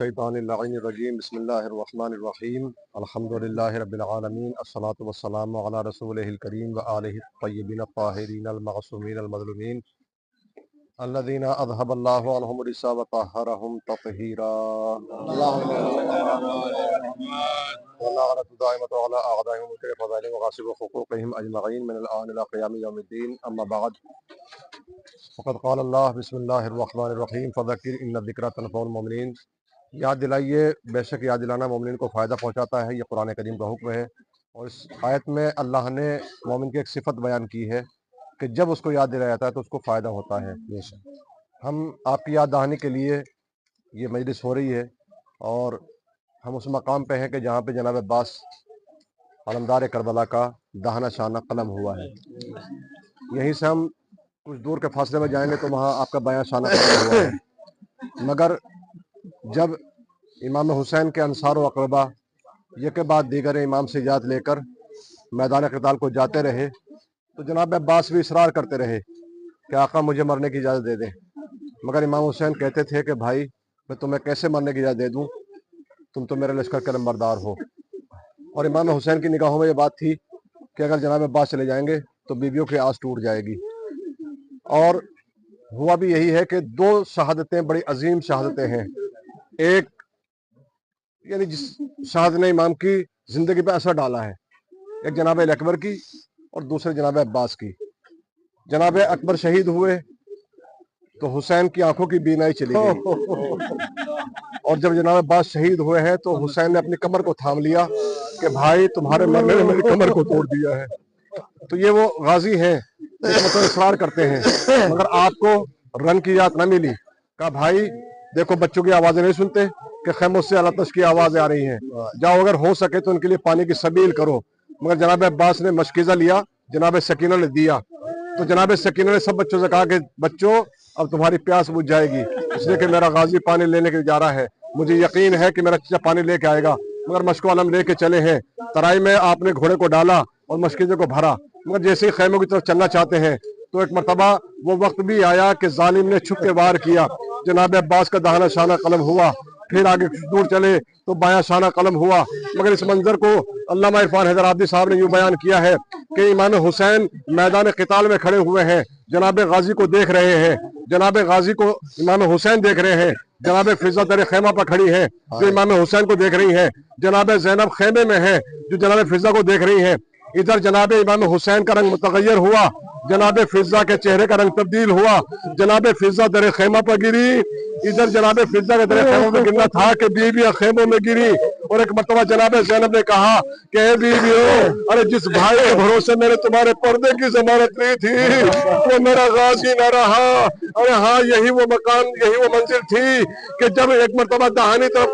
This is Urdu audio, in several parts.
الشیطان اللعین الرجیم بسم اللہ الرحمن الرحیم الحمد للہ رب العالمین الصلاۃ والسلام علی رسولہ الکریم وآلہ الطیبین الطاہرین المعصومین المظلومین الذین اذهب اللہ عنہم الرجس وطہرہم تطہیرا واللعنۃ دائمۃ علی اعدائہم وفضائلہم وغاصب حقوقہم اجمعین من الآن الی قیام یوم الدین اما بعد فقد قال اللہ بسم اللہ الرحمن الرحیم فذکر ان الذکری تنفع المؤمنین۔ یاد دلائیے، بے شک یاد دلانا مومنین کو فائدہ پہنچاتا ہے، یہ قرآن کریم کا حکم ہے۔ اور اس آیت میں اللہ نے مومن کی ایک صفت بیان کی ہے کہ جب اس کو یاد دلایا جاتا ہے تو اس کو فائدہ ہوتا ہے۔ ہم آپ کی یاد دہانی کے لیے یہ مجلس ہو رہی ہے اور ہم اس مقام پہ ہیں کہ جہاں پہ جناب عباس علمدار کربلا کا دہنہ شانہ قلم ہوا ہے۔ یہیں سے ہم کچھ دور کے فاصلے میں جائیں گے تو وہاں آپ کا بیاں شانہ قلم ہوا ہے، مگر جب امام حسین کے انصار و اقربا یک بعد دیگر امام سے اجازت لے کر میدان قتال کو جاتے رہے تو جناب عباس بھی اصرار کرتے رہے کہ آقا مجھے مرنے کی اجازت دے دیں، مگر امام حسین کہتے تھے کہ بھائی میں تمہیں کیسے مرنے کی اجازت دے دوں، تم تو میرے لشکر کے نمبردار ہو۔ اور امام حسین کی نگاہوں میں یہ بات تھی کہ اگر جناب عباس چلے جائیں گے تو بیویوں کی آس ٹوٹ جائے گی۔ اور ہوا بھی یہی ہے کہ دو شہادتیں بڑی عظیم شہادتیں ہیں، ایک یعنی جس شہادت نے امام کی زندگی پہ اثر ڈالا ہے، ایک جناب اکبر کی اور دوسرے جناب عباس کی۔ جناب اکبر شہید ہوئے تو حسین کی آنکھوں کی بینائی چلی گئی، اور جب جناب عباس شہید ہوئے ہیں تو حسین نے اپنی کمر کو تھام لیا کہ بھائی تمہارے مرنے نے میری کمر کو توڑ دیا ہے۔ تو یہ وہ غازی ہیں مطلب اصرار کرتے ہیں، مگر آپ کو رن کی یاد نہ ملی، کہا بھائی دیکھو بچوں کی آوازیں نہیں سنتے کہ خیموں سے آتش کی آوازیں آ رہی ہیں، جاؤ اگر ہو سکے تو ان کے لیے پانی کی سبیل کرو۔ مگر جناب عباس نے مشکیزہ لیا، جناب سکینہ نے دیا، تو جناب سکینہ نے سب بچوں سے کہا کہ بچوں اب تمہاری پیاس بجھ جائے گی، اس لیے کہ میرا غازی پانی لینے کے لیے جا رہا ہے، مجھے یقین ہے کہ میرا چچا پانی لے کے آئے گا۔ مگر مشک و علم لے کے چلے ہیں، ترائی میں آپ نے گھوڑے کو ڈالا اور مشکیزے کو بھرا، مگر جیسے ہی خیموں کی طرف چلنا چاہتے ہیں تو ایک مرتبہ وہ وقت بھی آیا کہ ظالم نے چھپ کے وار کیا، جناب عباس کا دہنہ شانہ قلم ہوا، پھر آگے دور چلے تو بایاں شانہ قلم ہوا۔ مگر اس منظر کو علامہ عرفان حیدر عابدی صاحب نے یوں بیان کیا ہے کہ امام حسین میدان قتال میں کھڑے ہوئے ہیں، جناب غازی کو دیکھ رہے ہیں، جناب غازی کو امام حسین دیکھ رہے ہیں، جناب فضہ در خیمہ پر کھڑی ہیں جو امام حسین کو دیکھ رہی ہیں، جناب زینب خیمے میں ہیں جو جناب فضہ کو دیکھ رہی ہیں۔ ادھر جناب امام حسین کا رنگ متغیر ہوا، جناب فضہ کے چہرے کا رنگ تبدیل ہوا، جناب فضہ در خیمہ پر گری، ادھر جناب فضہ کے در خیمہ میں گرنا تھا کہ بیویاں خیموں میں گری۔ اور ایک مرتبہ جناب زینب نے کہا کہ اے بیویو، ارے جس بھائی کے بھروسے میں نے تمہارے پردے کی ضمانت لی تھی وہ میرا غازی نہ رہا۔ ارے ہاں یہی وہ مکان، یہی وہ منزل تھی کہ جب ایک مرتبہ دہانی طرف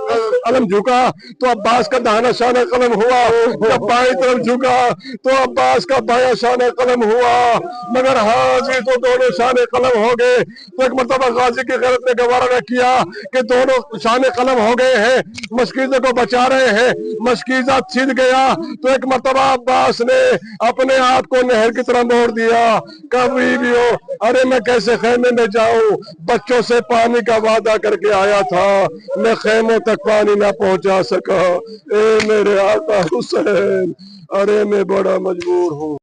قلم جھکا تو عباس کا دہنہ شانہ قلم ہوا، جب بائیں طرف جھکا تو عباس کا بایاں شانہ قلم ہوا، مگر حاضر تو دونوں شانہ قلم ہو گئے۔ تو ایک مرتبہ غازی کی غیرت نے گوارا نہ کیا کہ دونوں شانہ قلم ہو گئے ہیں، مشکیزے کو بچا رہے ہیں، مشکیزہ چھن گیا تو ایک مرتبہ عباس نے اپنے آپ کو نہر کی طرح موڑ دیا۔ کبھی بھی ہو ارے میں کیسے خیمے میں جاؤں، بچوں سے پانی کا وعدہ کر کے آیا تھا، میں خیموں تک پانی نہ پہنچا سکا، اے میرے آقا حسین، ارے میں بڑا مجبور ہوں۔